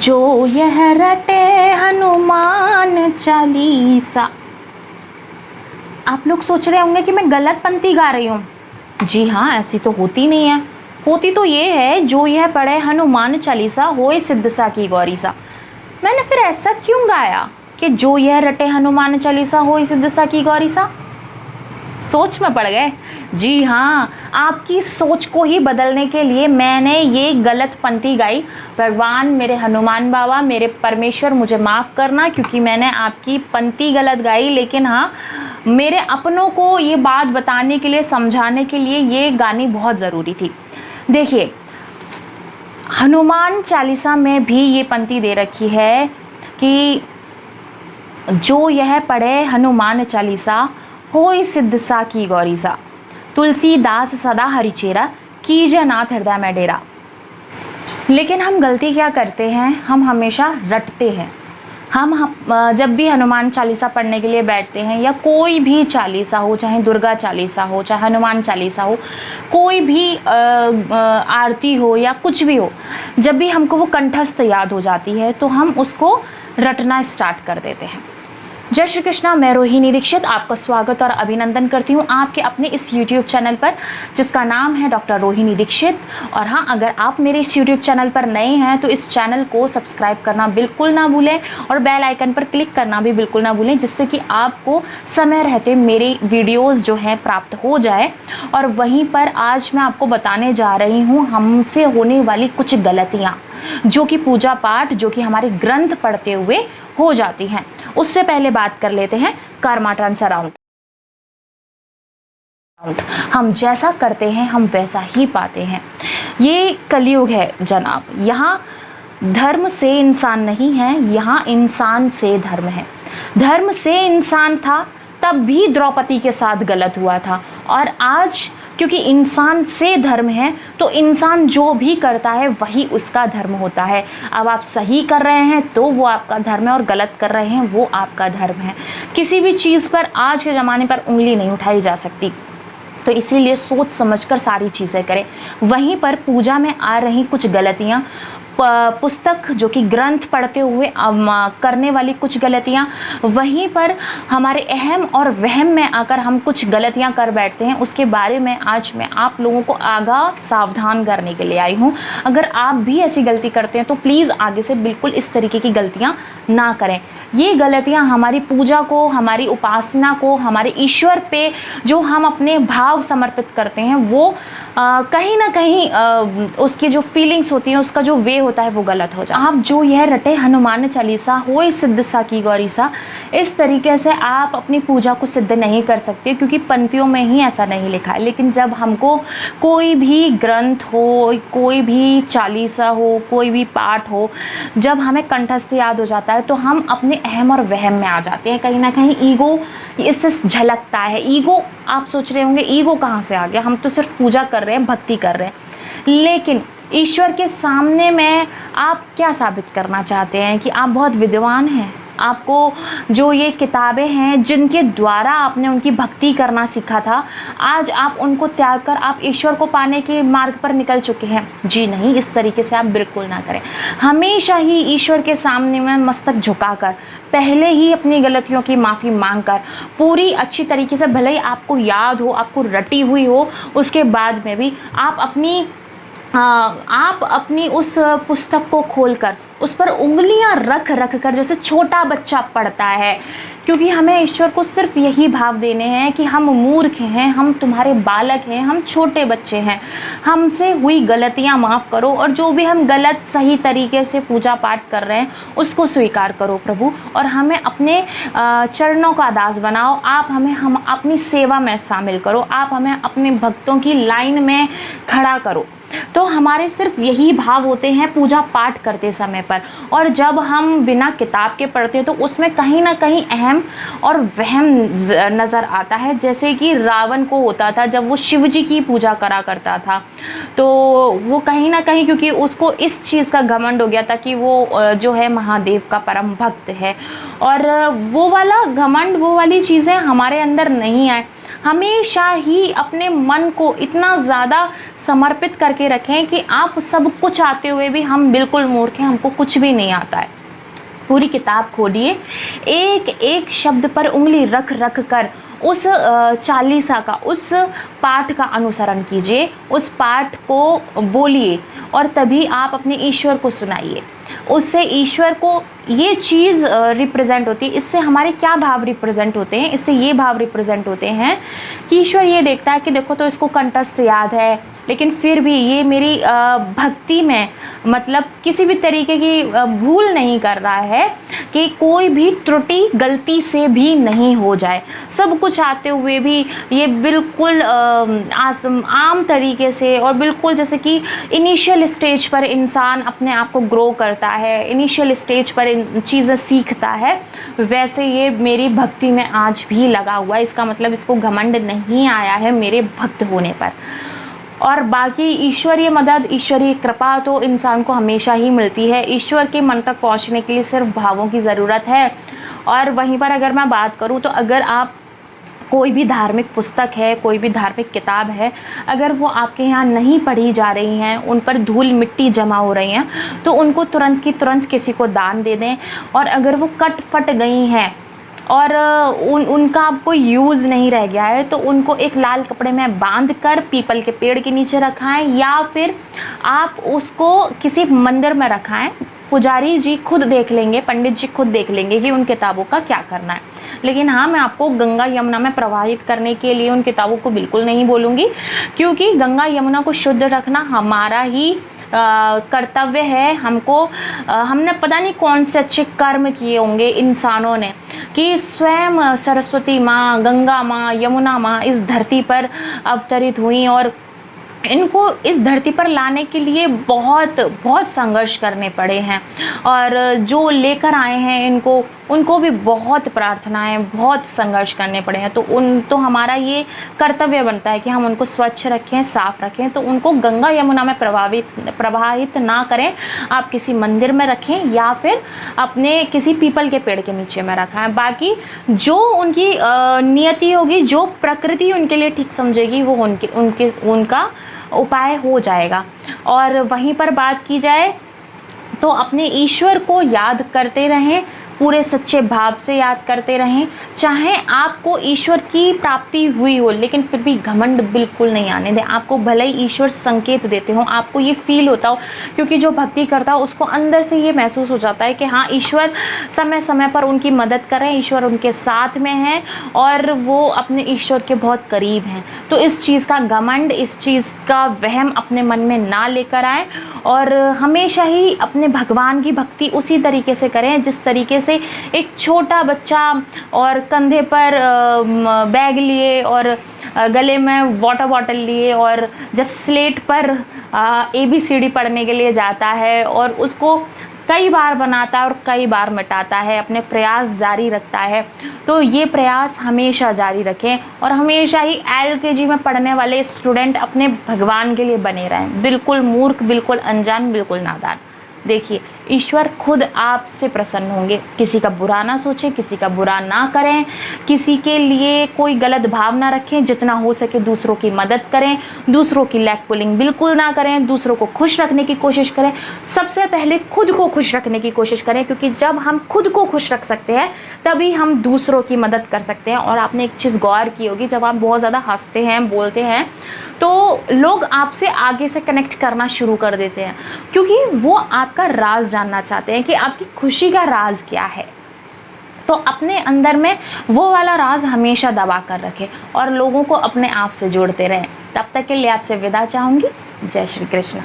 जो यह रटे हनुमान चालीसा। आप लोग सोच रहे होंगे कि मैं गलत पंक्ति गा रही हूँ। जी हाँ, ऐसी तो होती नहीं है। होती तो ये है, जो यह पढ़े हनुमान चालीसा होए सिद्ध सा की गौरी सा। मैंने फिर ऐसा क्यों गाया कि जो यह रटे हनुमान चालीसा होए सिद्ध सा की गौरी सा? सोच में पड़ गए। जी हाँ, आपकी सोच को ही बदलने के लिए मैंने ये गलत पंक्ति गाई। भगवान मेरे हनुमान बाबा, मेरे परमेश्वर, मुझे माफ़ करना क्योंकि मैंने आपकी पंक्ति गलत गाई। लेकिन हाँ, मेरे अपनों को ये बात बताने के लिए, समझाने के लिए ये गानी बहुत ज़रूरी थी। देखिए, हनुमान चालीसा में भी ये पंक्ति दे रखी है कि जो यह पढ़े हनुमान चालीसा होई सिद्ध सा की गौरी सा। तुलसीदास सदा हरिचेरा कीजे नाथ हृदय में डेरा। लेकिन हम गलती क्या करते हैं? हम हमेशा रटते हैं। हम जब भी हनुमान चालीसा पढ़ने के लिए बैठते हैं या कोई भी चालीसा हो, चाहे दुर्गा चालीसा हो, चाहे हनुमान चालीसा हो, कोई भी आरती हो या कुछ भी हो, जब भी हमको वो कंठस्थ याद हो जाती है तो हम उसको रटना स्टार्ट कर देते हैं। जय श्री कृष्णा, मैं रोहिणी दीक्षित आपका स्वागत और अभिनंदन करती हूँ आपके अपने इस YouTube चैनल पर जिसका नाम है डॉक्टर रोहिणी दीक्षित। और हाँ, अगर आप मेरे इस YouTube चैनल पर नए हैं तो इस चैनल को सब्सक्राइब करना बिल्कुल ना भूलें और बेल आइकन पर क्लिक करना भी बिल्कुल ना भूलें, जिससे कि आपको समय रहते मेरे वीडियोज़ जो हैं प्राप्त हो जाए। और वहीं पर आज मैं आपको बताने जा रही हूँ हमसे होने वाली कुछ गलतियाँ जो कि पूजा पाठ, जो कि हमारे ग्रंथ पढ़ते हुए हो जाती हैं। उससे पहले बात कर लेते हैं कर्मा टर्न्स अराउंड। हम जैसा करते हैं हम वैसा ही पाते हैं। ये कलयुग है जनाब। यहाँ धर्म से इंसान नहीं है, यहाँ इंसान से धर्म है। धर्म से इंसान था तब भी द्रौपदी के साथ गलत हुआ था, और आज क्योंकि इंसान से धर्म है तो इंसान जो भी करता है वही उसका धर्म होता है। अब आप सही कर रहे हैं तो वो आपका धर्म है और गलत कर रहे हैं वो आपका धर्म है। किसी भी चीज़ पर आज के ज़माने पर उंगली नहीं उठाई जा सकती, तो इसीलिए सोच समझकर सारी चीज़ें करें। वहीं पर पूजा में आ रही कुछ गलतियाँ, पुस्तक जो कि ग्रंथ पढ़ते हुए करने वाली कुछ गलतियाँ, वहीं पर हमारे अहम और वहम में आकर हम कुछ गलतियाँ कर बैठते हैं, उसके बारे में आज मैं आप लोगों को आगाह सावधान करने के लिए आई हूँ। अगर आप भी ऐसी गलती करते हैं तो प्लीज़ आगे से बिल्कुल इस तरीके की गलतियाँ ना करें। ये गलतियाँ हमारी पूजा को, हमारी उपासना को, हमारे ईश्वर पे जो हम अपने भाव समर्पित करते हैं वो कहीं ना कहीं उसकी जो फीलिंग्स होती हैं, उसका जो वे होता है वो गलत हो जाए। आप जो यह रटे हनुमान चालीसा होए सिद्ध सा की गौरी सा, इस तरीके से आप अपनी पूजा को सिद्ध नहीं कर सकते क्योंकि पंक्तियों में ही ऐसा नहीं लिखा है। लेकिन जब हमको कोई भी ग्रंथ हो, कोई भी चालीसा हो, कोई भी पाठ हो, जब हमें कंठस्थ याद हो जाता है तो हम अपने अहम और वहम में आ जाते हैं। कहीं ना कहीं ईगो इससे झलकता है। ईगो, आप सोच रहे होंगे ईगो कहाँ से आ गया, हम तो सिर्फ पूजा कर रहे हैं, भक्ति कर रहे हैं। लेकिन ईश्वर के सामने में आप क्या साबित करना चाहते हैं कि आप बहुत विद्वान हैं? आपको जो ये किताबें हैं जिनके द्वारा आपने उनकी भक्ति करना सीखा था, आज आप उनको त्याग कर आप ईश्वर को पाने के मार्ग पर निकल चुके हैं। जी नहीं, इस तरीके से आप बिल्कुल ना करें। हमेशा ही ईश्वर के सामने में मस्तक झुकाकर, पहले ही अपनी गलतियों की माफ़ी मांगकर, पूरी अच्छी तरीके से, भले ही आपको याद हो, आपको रटी हुई हो, उसके बाद में भी आप अपनी उस पुस्तक को खोलकर उस पर उंगलियां रख रख कर, जैसे छोटा बच्चा पढ़ता है, क्योंकि हमें ईश्वर को सिर्फ यही भाव देने हैं कि हम मूर्ख हैं, हम तुम्हारे बालक हैं, हम छोटे बच्चे हैं, हमसे हुई गलतियां माफ़ करो, और जो भी हम गलत सही तरीके से पूजा पाठ कर रहे हैं उसको स्वीकार करो प्रभु, और हमें अपने चरणों का दास बनाओ। आप हमें हम अपनी सेवा में शामिल करो, आप हमें अपने भक्तों की लाइन में खड़ा करो। तो हमारे सिर्फ यही भाव होते हैं पूजा पाठ करते समय पर। और जब हम बिना किताब के पढ़ते हैं तो उसमें कहीं ना कहीं अहम और वहम नज़र आता है। जैसे कि रावण को होता था जब वो शिव जी की पूजा करा करता था, तो वो कहीं ना कहीं, क्योंकि उसको इस चीज़ का घमंड हो गया था कि वो जो है महादेव का परम भक्त है, और वो वाला घमंड, वो वाली चीज़ें हमारे अंदर नहीं आए। हमेशा ही अपने मन को इतना ज़्यादा समर्पित करके रखें कि आप सब कुछ आते हुए भी हम बिल्कुल मूर्ख हैं, हमको कुछ भी नहीं आता है। पूरी किताब खोलिए, एक एक शब्द पर उंगली रख रख कर उस चालीसा का, उस पाठ का अनुसरण कीजिए, उस पाठ को बोलिए और तभी आप अपने ईश्वर को सुनाइए। उससे ईश्वर को ये चीज़ रिप्रेजेंट होती है। इससे हमारे क्या भाव रिप्रेजेंट होते हैं? इससे ये भाव रिप्रेजेंट होते हैं कि ईश्वर ये देखता है कि देखो तो इसको कंठस्थ याद है, लेकिन फिर भी ये मेरी भक्ति में मतलब किसी भी तरीके की भूल नहीं कर रहा है, कि कोई भी त्रुटि गलती से भी नहीं हो जाए। सब कुछ आते हुए भी ये बिल्कुल आम तरीके से और बिल्कुल जैसे कि इनिशियल स्टेज पर इंसान अपने आप को ग्रो करता है, इनिशियल स्टेज पर चीज़ें सीखता है, वैसे ये मेरी भक्ति में आज भी लगा हुआ है। इसका मतलब इसको घमंड नहीं आया है मेरे भक्त होने पर। और बाकी ईश्वरीय मदद, ईश्वरीय कृपा तो इंसान को हमेशा ही मिलती है। ईश्वर के मन तक पहुंचने के लिए सिर्फ भावों की ज़रूरत है। और वहीं पर अगर मैं बात करूं तो अगर आप कोई भी धार्मिक पुस्तक है, कोई भी धार्मिक किताब है, अगर वो आपके यहाँ नहीं पढ़ी जा रही हैं, उन पर धूल मिट्टी जमा हो रही हैं, तो उनको तुरंत की तुरंत किसी को दान दे दें। और अगर वो कट फट गई हैं और उनका अब कोई यूज़ नहीं रह गया है, तो उनको एक लाल कपड़े में बांध कर पीपल के पेड़ के नीचे रखाएं, या फिर आप उसको किसी मंदिर में रखाएं। पुजारी जी खुद देख लेंगे, पंडित जी खुद देख लेंगे कि उन किताबों का क्या करना है। लेकिन हाँ, मैं आपको गंगा यमुना में प्रवाहित करने के लिए उन किताबों को बिल्कुल नहीं बोलूँगी, क्योंकि गंगा यमुना को शुद्ध रखना हमारा ही कर्तव्य है। हमने पता नहीं कौन से अच्छे कर्म किए होंगे इंसानों ने कि स्वयं सरस्वती माँ, गंगा माँ, यमुना माँ इस धरती पर अवतरित हुई और इनको इस धरती पर लाने के लिए बहुत बहुत संघर्ष करने पड़े हैं। और जो लेकर आए हैं उनको भी बहुत प्रार्थनाएं, बहुत संघर्ष करने पड़े हैं। तो हमारा ये कर्तव्य बनता है कि हम उनको स्वच्छ रखें, साफ़ रखें। तो उनको गंगा यमुना में प्रवाहित ना करें। आप किसी मंदिर में रखें या फिर अपने किसी पीपल के पेड़ के नीचे में रखें। बाकी जो उनकी नियति होगी, जो प्रकृति उनके लिए ठीक समझेगी, वो उनका उपाय हो जाएगा। और वहीं पर बात की जाए तो अपने ईश्वर को याद करते रहें, पूरे सच्चे भाव से याद करते रहें। चाहे आपको ईश्वर की प्राप्ति हुई हो, लेकिन फिर भी घमंड बिल्कुल नहीं आने दें। आपको भले ही ईश्वर संकेत देते हो, आपको ये फील होता हो, क्योंकि जो भक्ति करता हो उसको अंदर से ये महसूस हो जाता है कि हाँ, ईश्वर समय समय पर उनकी मदद कर रहे हैं, ईश्वर उनके साथ में है और वो अपने ईश्वर के बहुत करीब हैं। तो इस चीज़ का घमंड, इस चीज़ का वहम अपने मन में ना लेकर आए और हमेशा ही अपने भगवान की भक्ति उसी तरीके से करें जिस तरीके से एक छोटा बच्चा और कंधे पर बैग लिए और गले में वाटर बॉटल लिए और जब स्लेट पर ABCD पढ़ने के लिए जाता है और उसको कई बार बनाता है और कई बार मिटाता है, अपने प्रयास जारी रखता है। तो ये प्रयास हमेशा जारी रखें और हमेशा ही LKG में पढ़ने वाले स्टूडेंट अपने भगवान के लिए बने रहें। बिल्कुल मूर्ख, बिल्कुल अनजान, बिल्कुल नादान। देखिए, ईश्वर खुद आपसे प्रसन्न होंगे। किसी का बुरा ना सोचें, किसी का बुरा ना करें, किसी के लिए कोई गलत भाव ना रखें। जितना हो सके दूसरों की मदद करें, दूसरों की लैग पुलिंग बिल्कुल ना करें, दूसरों को खुश रखने की कोशिश करें। सबसे पहले खुद को खुश रखने की कोशिश करें, क्योंकि जब हम खुद को खुश रख सकते हैं तभी हम दूसरों की मदद कर सकते हैं। और आपने एक चीज़ गौर की होगी, जब आप बहुत ज़्यादा हंसते हैं, बोलते हैं, तो लोग आपसे आगे से कनेक्ट करना शुरू कर देते हैं, क्योंकि वो आपका राज जानना चाहते हैं कि आपकी खुशी का राज क्या है। तो अपने अंदर में वो वाला राज हमेशा दबा कर रखें और लोगों को अपने आप से जोड़ते रहें। तब तक के लिए आपसे विदा चाहूँगी। जय श्री कृष्ण।